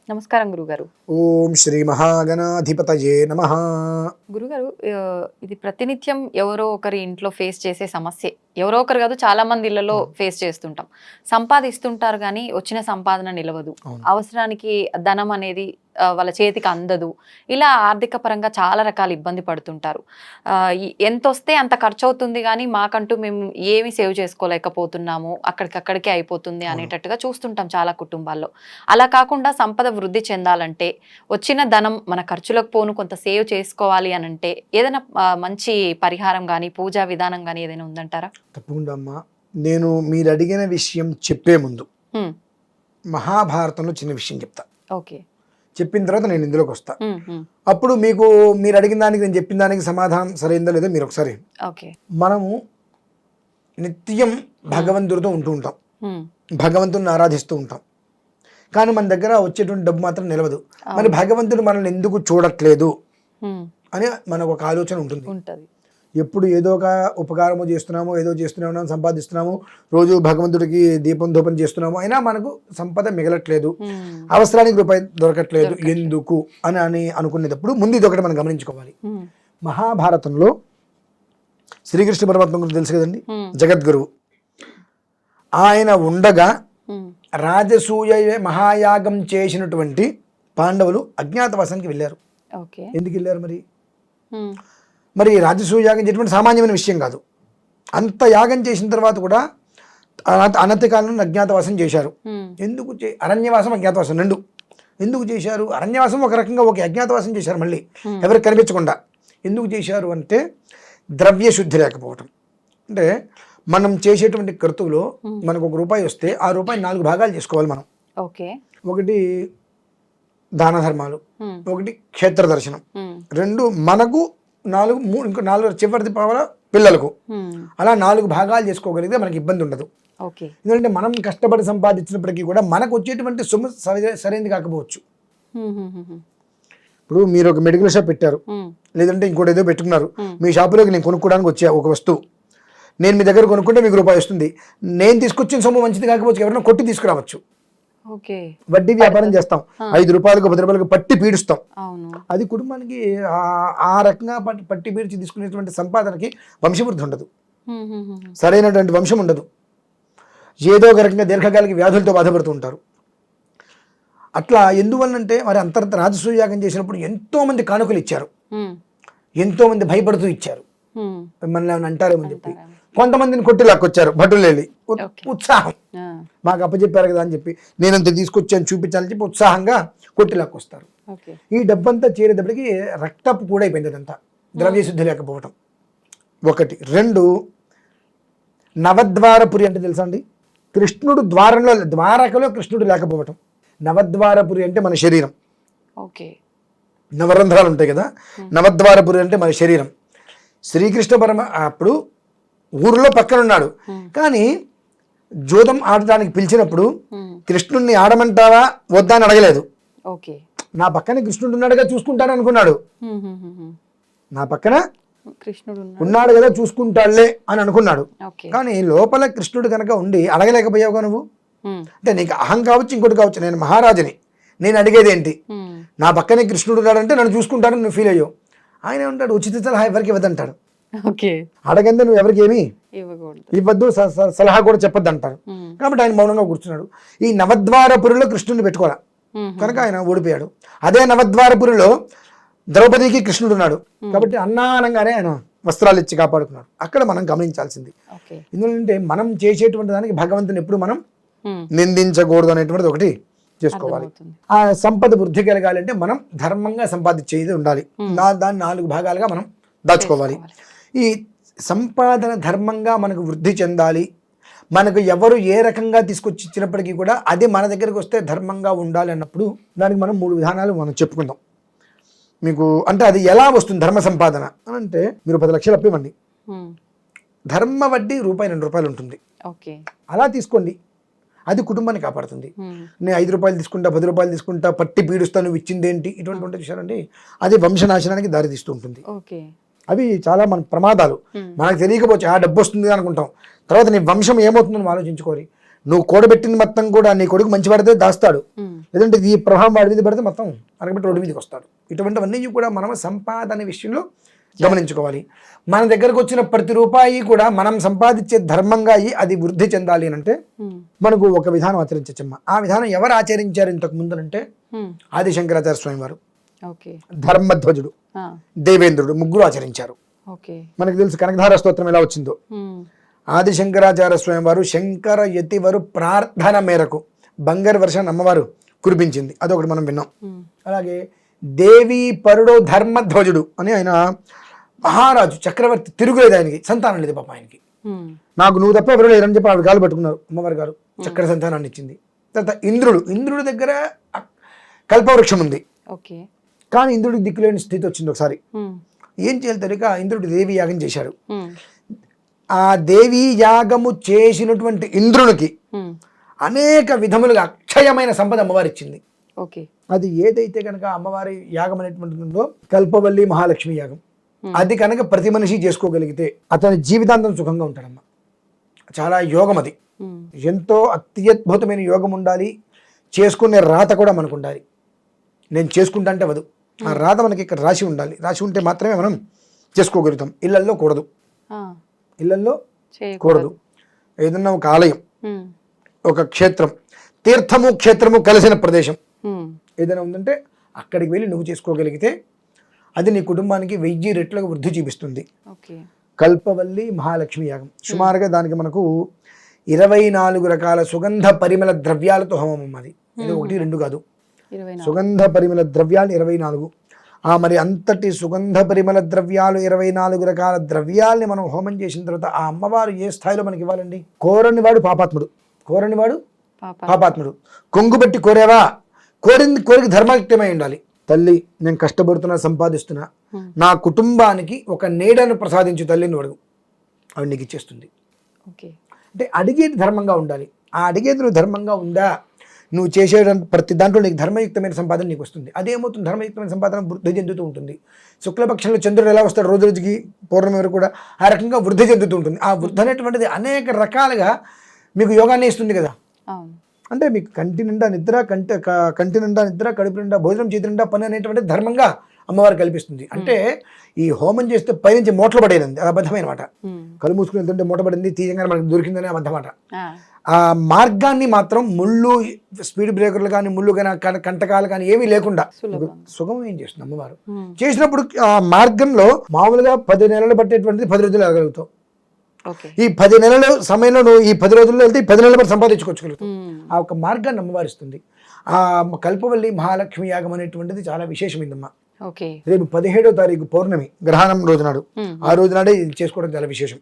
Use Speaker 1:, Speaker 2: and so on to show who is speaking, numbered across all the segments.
Speaker 1: నమస్కారం గురుగారు.
Speaker 2: ఓం శ్రీ మహాగణాధిపతయే నమః.
Speaker 1: గురుగారు, ఇది ప్రతినిత్యం ఎవరో ఒకరి ఇంట్లో ఫేస్ చేసే సమస్య. ఎవరో ఒకరు కాదు, చాలా మంది ఇళ్లలో ఫేస్ చేస్తుంటాం. సంపాదిస్తుంటారు కానీ వచ్చిన సంపాదన నిలవదు. అవసరానికి ధనం అనేది వాళ్ళ చేతికి అందదు. ఇలా ఆర్థిక పరంగా చాలా రకాల ఇబ్బంది పడుతుంటారు. ఎంత వస్తే అంత ఖర్చు అవుతుంది కానీ మాకంటూ మేము ఏమి సేవ్ చేసుకోలేకపోతున్నాము, అక్కడికక్కడికే అయిపోతుంది అనేటట్టుగా చూస్తుంటాం చాలా కుటుంబాల్లో. అలా కాకుండా సంపద వృద్ధి చెందాలంటే, వచ్చిన ధనం మన ఖర్చులకు పోను కొంత సేవ్ చేసుకోవాలి అని అంటే ఏదైనా మంచి పరిహారం కానీ పూజా విధానం కానీ ఏదైనా ఉందంటారా?
Speaker 2: తప్పకుండా అమ్మా. నేను మీరు అడిగిన విషయం చెప్పే ముందు మహాభారతంలో చిన్న విషయం చెప్తా.
Speaker 1: ఓకే.
Speaker 2: చెప్పిన తర్వాత నేను ఇందులోకి వస్తా. అప్పుడు మీరు అడిగిన దానికి నేను చెప్పిన దానికి సమాధానం సరైందో లేదో మీరు ఒకసారి. మనము నిత్యం భగవంతుడితో ఉంటూ ఉంటాం, భగవంతుడిని ఆరాధిస్తూ ఉంటాం, కానీ మన దగ్గర వచ్చేటువంటి డబ్బు మాత్రం నిలవదు. మరి భగవంతుడు మనల్ని ఎందుకు చూడట్లేదు అని మనకు ఒక ఆలోచన ఉంటుంది. ఎప్పుడు ఏదో ఒక ఉపకారము చేస్తున్నాము, ఏదో చేస్తున్నాము, సంపాదిస్తున్నాము, రోజు భగవంతుడికి దీపం ధూపం చేస్తున్నాము, అయినా మనకు సంపద మిగలట్లేదు, అవసరానికి రూపాయి దొరకట్లేదు, ఎందుకు అని అనుకునేటప్పుడు ముందు ఇది ఒకటి మనం గమనించుకోవాలి. మహాభారతంలో శ్రీకృష్ణ పరమాత్మ గురించి తెలుసు కదండి, జగద్గురువు. ఆయన ఉండగా రాజసూయ మహాయాగం చేసినటువంటి పాండవులు అజ్ఞాతవాసానికి వెళ్ళారు. ఎందుకు వెళ్ళారు? మరి రాజసూయ యాగం చేయడం సామాన్యమైన విషయం కాదు. అంత యాగం చేసిన తర్వాత కూడా అనతి కాలంలో అజ్ఞాతవాసం చేశారు. ఎందుకు? అరణ్యవాసం, అజ్ఞాతవాసం రెండు ఎందుకు చేశారు? అరణ్యవాసం ఒక రకంగా ఒక అజ్ఞాతవాసం చేశారు, మళ్ళీ ఎవరికి కనిపించకుండా. ఎందుకు చేశారు అంటే ద్రవ్య శుద్ధి లేకపోవటం. అంటే మనం చేసేటువంటి కర్తువులో మనకు ₹1 వస్తే ఆ రూపాయి 4 భాగాలు చేసుకోవాలి మనం. ఒకటి దాన ధర్మాలు, ఒకటి క్షేత్ర దర్శనం, 2 మనకు, 4 ఇంకో 4 చివరిది పవల పిల్లలకు. అలా 4 భాగాలు చేసుకోగలిగితే మనకి ఇబ్బంది ఉండదు. ఎందుకంటే మనం కష్టపడి సంపాదించినప్పటికీ కూడా మనకు వచ్చేటువంటి సొమ్ము సరైనది కాకపోవచ్చు. ఇప్పుడు మీరు ఒక మెడికల్ షాప్ పెట్టారు, లేదంటే ఇంకోటి ఏదో పెట్టుకున్నారు. మీ షాపులోకి నేను కొనుక్కోవడానికి వచ్చా ఒక వస్తువు, నేను మీ దగ్గర కొనుక్కుంటే మీకు ₹1 వస్తుంది. నేను తీసుకొచ్చిన సొమ్ము మంచిది కాకపోవచ్చు, ఎవరైనా కొట్టి తీసుకురావచ్చు. వడ్డీ వ్యాపారం చేస్తాం, ₹5 ₹10 పట్టి పీడుస్తాం. అది కుటుంబానికి ఆ రకంగా పట్టి పీడిచి తీసుకునేటువంటి సంపాదనకి వంశవృద్ధి ఉండదు, సరైనటువంటి వంశం ఉండదు. ఏదో ఒక రకంగా దీర్ఘకాలిక వ్యాధులతో బాధపడుతూ ఉంటారు. అట్లా ఎందువల్లంటే మరి అంతర్గత రాజసూయ యాగం చేసినప్పుడు ఎంతో మంది కానుకలు ఇచ్చారు, ఎంతో మంది భయపడుతూ ఇచ్చారు, మనల్ని అంటారేమని చెప్పి. కొంతమందిని కొట్టి లాక్కొచ్చారు భటులు వెళ్ళి, ఉత్సాహం, మాకు అప్పచెప్పారు కదా అని చెప్పి నేనంత తీసుకొచ్చాను చూపించాలని చెప్పి ఉత్సాహంగా కొట్టి లాక్కొస్తారు. ఈ డబ్బంతా చేరేటప్పటికి రక్తపు కూడా అయిపోయింది. అదంతా ద్రవ్యశుద్ధి లేకపోవటం ఒకటి. 2 నవద్వారపురి అంటే తెలుసా అండి? కృష్ణుడు ద్వారకలో కృష్ణుడు లేకపోవటం. నవద్వారపురి అంటే మన శరీరం, నవరంధ్రాలు ఉంటాయి కదా, నవద్వారపురి అంటే మన శరీరం. శ్రీకృష్ణ అప్పుడు ఊరిలో పక్కన ఉన్నాడు, కానీ జోదం ఆడటానికి పిలిచినప్పుడు కృష్ణుడిని ఆడమంటావా వద్దా అని అడగలేదు. నా పక్కన కృష్ణుడు ఉన్నాడుగా చూసుకుంటాను అనుకున్నాడు. నా పక్కన కృష్ణుడు ఉన్నాడు కదా చూసుకుంటాడులే అని అనుకున్నాడు. కానీ లోపల కృష్ణుడు కనుక ఉండి అడగలేకపోయావుగా నువ్వు. అంటే నీకు అహం కావచ్చు, ఇంకోటి కావచ్చు, నేను మహారాజుని, నేను అడిగేది ఏంటి, నా పక్కనే కృష్ణుడు ఉన్నాడంటే నన్ను చూసుకుంటాడని నువ్వు ఫీల్ అయ్యావు. ఆయన ఉంటాడు ఉచిత సలహా ఎవరికి ఇవ్వద్దంటాడు. అడగందే నువ్వు ఎవరికి ఏమి ఇవ్వద్దు, సలహా కూడా చెప్పొద్దు అంటారు. కాబట్టి ఆయన మౌనంగా కూర్చున్నాడు. ఈ నవద్వారపురిలో కృష్ణుడిని పెట్టుకోరా కనుక ఆయన ఓడిపోయాడు. అదే నవద్వారపురిలో ద్రౌపదికి కృష్ణుడు ఉన్నాడు కాబట్టి అన్నానంగానే ఆయన వస్త్రాలు ఇచ్చి కాపాడుకున్నాడు. అక్కడ మనం గమనించాల్సింది ఎందుకంటే మనం చేసేటువంటి దానికి భగవంతుని ఎప్పుడు మనం నిందించకూడదు అనేటువంటిది ఒకటి చేసుకోవాలి. ఆ సంపద వృద్ధి కలగాలి అంటే మనం ధర్మంగా సంపాదించేది ఉండాలి. దాన్ని 4 భాగాలుగా మనం దాచుకోవాలి. ఈ సంపాదన ధర్మంగా మనకు వృద్ధి చెందాలి. మనకు ఎవరు ఏ రకంగా తీసుకొచ్చి ఇచ్చినప్పటికీ కూడా అది మన దగ్గరికి వస్తే ధర్మంగా ఉండాలి అన్నప్పుడు దానికి మనం 3 విధానాలు మనం చెప్పుకుందాం. మీకు అంటే అది ఎలా వస్తుంది ధర్మ సంపాదన అని అంటే, మీరు 10 లక్షలు అప్పివ్వండి, ధర్మ వడ్డీ ₹2 ఉంటుంది, అలా తీసుకోండి, అది కుటుంబాన్ని కాపాడుతుంది. నేను ₹5 తీసుకుంటా, ₹10 తీసుకుంటా, పట్టి పీడుస్తా, నువ్వు ఇచ్చిందేంటి, ఇటువంటి విషయాలండి అది వంశనాశనానికి దారితీస్తూ ఉంటుంది. అవి చాలా మన ప్రమాదాలు. మనకు తెలియకపోవచ్చు ఆ డబ్బు వస్తుంది అనుకుంటాం, తర్వాత నీ వంశం ఏమవుతుందని ఆలోచించుకోరి. నువ్వు కూడబెట్టింది మొత్తం కూడా నీ కొడుకు మంచి పడితే దాస్తాడు, లేదంటే ఈ ప్రభావం వాడి మీద పడితే మొత్తం అరగబెట్టి రోడ్డు మీదకి వస్తాడు. ఇటువంటివన్నీ కూడా మనం సంపాదన విషయంలో గమనించుకోవాలి. మన దగ్గరకు వచ్చిన ప్రతి రూపాయి కూడా మనం సంపాదించే ధర్మంగా అయ్యి అది వృద్ధి చెందాలి అని అంటే మనకు ఒక విధానం ఆచరించచ్చమ్మా. ఆ విధానం ఎవరు ఆచరించారు ఇంతకు ముందు అంటే ఆదిశంకరాచార్య స్వామి వారు, ధర్మధ్వజుడు, దేవేంద్రుడు, ముగ్గురు ఆచరించారు. మనకు తెలుసు కనకధార స్తోత్రం ఎలా వచ్చిందో. ఆదిశంకరాచార్య స్వామి వారు శంకర యతివరు ప్రార్థన మేరకు బంగారు వర్షాన్ని అమ్మవారు కురిపించింది, అదొకటి మనం విన్నాం. అలాగే దేవి పరుడో ధర్మధ్వజుడు అని ఆయన మహారాజు చక్రవర్తి, తిరుగులేదు ఆయనకి, సంతానం లేదు పాప ఆయనకి. నాకు నువ్వు తప్ప ఎవరు లేరని చెప్పి ఆవిడ గాలు పట్టుకున్నారు, అమ్మవారి గారు చక్ర సంతానాన్ని ఇచ్చింది. తర్వాత ఇంద్రుడి దగ్గర కల్పవృక్షం ఉంది, కానీ ఇంద్రుడికి దిక్కులేని స్థితి వచ్చింది. ఒకసారి ఏం చేయాలి తెలియక ఇంద్రుడు దేవి యాగం చేశాడు. ఆ దేవీ యాగము చేసినటువంటి ఇంద్రునికి అనేక విధములుగా అక్షయమైన సంపద అమ్మవారి ఇచ్చింది. అది ఏదైతే కనుక అమ్మవారి యాగం అనేటువంటి ఉందో కల్పవల్లి మహాలక్ష్మి యాగం, అది కనుక ప్రతి మనిషి చేసుకోగలిగితే అతని జీవితాంతం సుఖంగా ఉంటాడమ్మ. చాలా యోగం అది, ఎంతో అత్యద్భుతమైన యోగం ఉండాలి. చేసుకునే రాత కూడా మనకు ఉండాలి. నేను చేసుకుంటా అంటే వదు, ఆ రాత మనకి ఇక్కడ రాసి ఉండాలి. రాసి ఉంటే మాత్రమే మనం చేసుకోగలుగుతాం. ఇళ్లల్లో కూడదు, ఇళ్లల్లో కూడదు. ఏదన్నా ఒక ఆలయం, ఒక క్షేత్రం, తీర్థము క్షేత్రము కలిసిన ప్రదేశం ఏదైనా ఉందంటే అక్కడికి వెళ్ళి నువ్వు చేసుకోగలిగితే అది నీ కుటుంబానికి 1000 రెట్లుగా వృద్ధి చూపిస్తుంది. కల్పవల్లి మహాలక్ష్మి యాగం సుమారుగా దానికి మనకు 24 రకాల సుగంధ పరిమళ ద్రవ్యాలతో హోమం. అది ఇది 1, 2 కాదు, సుగంధ పరిమళ ద్రవ్యాలు 24. మరి అంతటి సుగంధ పరిమళ ద్రవ్యాలు 24 రకాల ద్రవ్యాల్ని మనం హోమం చేసిన తర్వాత ఆ అమ్మవారు ఏ స్థాయిలో మనకి ఇవ్వాలండి? కోరనివాడు పాపాత్ముడు, కోరనివాడు పాపాత్ముడు. కొంగు బట్టి కోరేవా, కోరిక ధర్మయుక్తమై ఉండాలి. తల్లి నేను కష్టపడుతున్నా, సంపాదిస్తున్నా, నా కుటుంబానికి ఒక నీడను ప్రసాదించు తల్లి నువ్వు అడుగు, అవి నీకు ఇచ్చేస్తుంది. అంటే అడిగేది ధర్మంగా ఉండాలి. ఆ అడిగేది నువ్వు ధర్మంగా ఉందా, నువ్వు చేసే ప్రతి దాంట్లో నీకు ధర్మయుక్తమైన సంపాదన నీకు వస్తుంది. అదేమవుతుంది, ధర్మయుక్తమైన సంపాదన వృద్ధి చెందుతూ ఉంటుంది. శుక్లపక్షంలో చంద్రుడు ఎలా వస్తాడు, రోజు రోజుకి పౌర్ణమి వరకు కూడా ఆ రకంగా వృద్ధి చెందుతూ ఉంటుంది. ఆ వృద్ధి అనేటువంటిది అనేక రకాలుగా మీకు యోగాన్ని ఇస్తుంది కదా. అంటే మీకు కంటి నిండా నిద్ర, కంటి నిండా నిద్ర, కడుపు నిండా భోజనం, చేతి నిండా పని అనేటువంటి ధర్మంగా అమ్మవారు కల్పిస్తుంది. అంటే ఈ హోమం చేస్తే పైనుంచి మూటలు పడేదండి, అది అబద్ధమైన మాట. కళ్ళు మూసుకుని వెళ్తుంటే మూట పడింది, తీయంగా మనకు దొరికిందని అబద్ధమాట. ఆ మార్గాన్ని మాత్రం ముళ్ళు, స్పీడ్ బ్రేకర్లు కానీ, ముళ్ళు కానీ, కంటకాలు కానీ ఏమీ లేకుండా సుగమం ఏం చేస్తుంది అమ్మవారు. చేసినప్పుడు ఆ మార్గంలో మామూలుగా 10 నెలలు పట్టేటువంటిది 10 రోజులు వెళ్ళగలుగుతావు. ఈ 10 నెలల సమయంలో నువ్వు ఈ 10 రోజుల్లో వెళ్తే 10 నెలల పాటు సంపాదించుకోవచ్చుగలుగుతావు. ఆ ఒక మార్గాన్ని అమ్మవారిస్తుంది. ఆ కల్పవల్లి మహాలక్ష్మి యాగం అనేటువంటిది చాలా విశేషమైందమ్మా. రేపు 17వ తారీఖు పౌర్ణమి గ్రహణం రోజునాడు, ఆ రోజునాడే ఇది చేసుకోవడం చాలా విశేషం.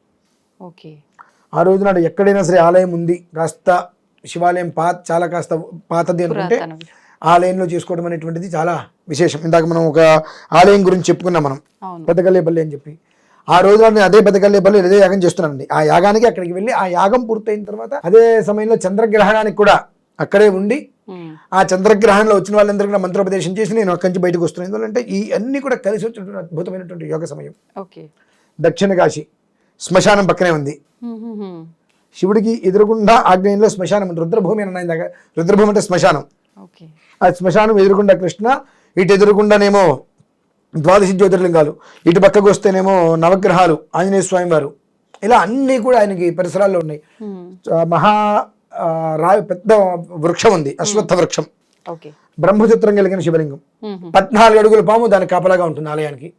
Speaker 2: ఆ రోజునాడు ఎక్కడైనా సరే ఆలయం ఉంది, కాస్త శివాలయం చాలా కాస్త పాతది అనుకుంటే ఆలయంలో చేసుకోవడం అనేటువంటిది చాలా విశేషం. ఇందాక మనం ఒక ఆలయం గురించి చెప్పుకున్నాం మనం, పెద్దగల్లేపల్లి అని చెప్పి. ఆ రోజు నేను అదే పెద్దగల్లేపల్లి అదే యాగం చేస్తున్నానండి. ఆ యాగానికి అక్కడికి వెళ్ళి ఆ యాగం పూర్తయిన తర్వాత అదే సమయంలో చంద్రగ్రహణానికి కూడా అక్కడే ఉండి ఆ చంద్రగ్రహణంలో వచ్చిన వాళ్ళందరికీ మంత్రోపదేశం చేసి నేను అక్కడి నుంచి బయటకు వస్తున్నాను. ఎందుకంటే ఈ అన్ని కూడా కలిసి వచ్చినటువంటి అద్భుతమైనటువంటి యోగ సమయం. దక్షిణ కాశీ శ్మశానం పక్కనే ఉంది. శివుడికి ఎదురుగుండా ఆగ్నేయంలో శ్మశానం ఉంది. రుద్రభూమి అని అన్నది, రుద్రభూమి అంటే శ్మశానం. ఆ శ్మశానం ఎదురుగుండా కృష్ణ, ఇటు ఎదురుగుండానేమో 12 జ్యోతిర్లింగాలు, ఇటు పక్కకు వస్తేనేమో నవగ్రహాలు, ఆంజనేయ స్వామి వారు, ఇలా అన్నీ కూడా ఆయనకి పరిసరాల్లో ఉన్నాయి. పెద్ద వృక్షం ఉంది, అశ్వత్థ వృక్షం, బ్రహ్మచిత్రం కలిగిన శివలింగం, 14 అడుగుల పాము దానికి కాపలాగా ఉంటుంది ఆలయానికి.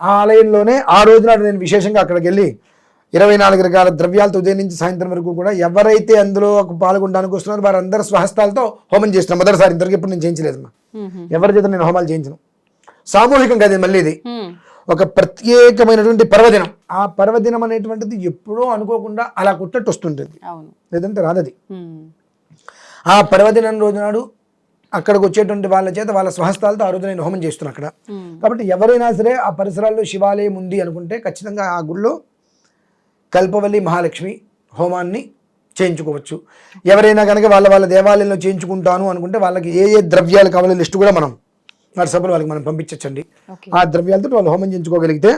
Speaker 2: ఆ ఆలయంలోనే ఆ రోజు నాడు నేను విశేషంగా అక్కడికి వెళ్ళి 24 రకాల ద్రవ్యాలతో ఉదయం నుంచి సాయంత్రం వరకు కూడా ఎవరైతే అందులో పాల్గొనడానికి వస్తున్నారో వారందరూ స్వహస్తాలతో హోమం చేస్తున్నాం. మొదటిసారి ఇంతవరకు ఎప్పుడు నేను చేయించలేదమ్మా, ఎవరి చేత నేను హోమాలు చేయించను. సామూహికం కాదు మళ్ళీ, ఇది ఒక ప్రత్యేకమైనటువంటి పర్వదినం. ఆ పర్వదినం అనేటువంటిది ఎప్పుడో అనుకోకుండా అలా కుట్టట్టు వస్తుంటుంది, లేదంటే రాదది. ఆ పర్వదినం రోజునాడు అక్కడికి వచ్చేటువంటి వాళ్ళ చేత వాళ్ళ స్వహస్తాలతో ఆ రోజు నేను హోమం చేస్తున్నాను అక్కడ. కాబట్టి ఎవరైనా సరే ఆ పరిసరాల్లో శివాలయం ఉంది అనుకుంటే ఖచ్చితంగా ఆ గుళ్ళో కల్పవల్లి మహాలక్ష్మి హోమాన్ని చేయించుకోవచ్చు. ఎవరైనా కనుక వాళ్ళ దేవాలయంలో చేయించుకుంటాను అనుకుంటే వాళ్ళకి ఏ ద్రవ్యాలు కావాలో లిస్టు కూడా మనం వాట్సాప్లో వాళ్ళకి మనం పంపించచ్చండి.
Speaker 1: ఓకే.
Speaker 2: ఆ ద్రవ్యాలతో వాళ్ళు హోమం చేయించుకోగలిగితే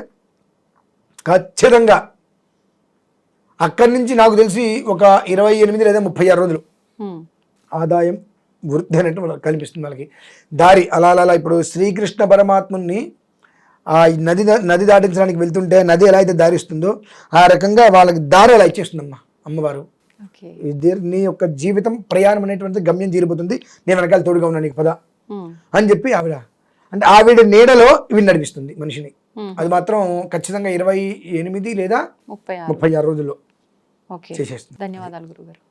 Speaker 2: ఖచ్చితంగా అక్కడి నుంచి నాకు తెలిసి ఒక 28 లేదా 36 రోజులు ఆదాయం వృద్ధి అనేట్టు వాళ్ళకి కనిపిస్తుంది. వాళ్ళకి దారి అలా ఇప్పుడు శ్రీకృష్ణ పరమాత్ముని ఆ నది దాటించడానికి వెళ్తుంటే నది ఎలా అయితే దారి ఇస్తుందో ఆ రకంగా వాళ్ళకి దారి అలా ఇచ్చేస్తుందమ్మా అమ్మవారు. నీ యొక్క జీవితం ప్రయాణం అనేటువంటి గమ్యం చేరిపోతుంది, నేను వెనకాల తోడుగా ఉన్నా నీకు పద అని చెప్పి ఆవిడ నీడలో ఇవి నడిపిస్తుంది మనిషిని. అది మాత్రం ఖచ్చితంగా 28 లేదా 36 రోజుల్లో చేసేస్తుంది.
Speaker 1: ధన్యవాదాలు గురుగారు.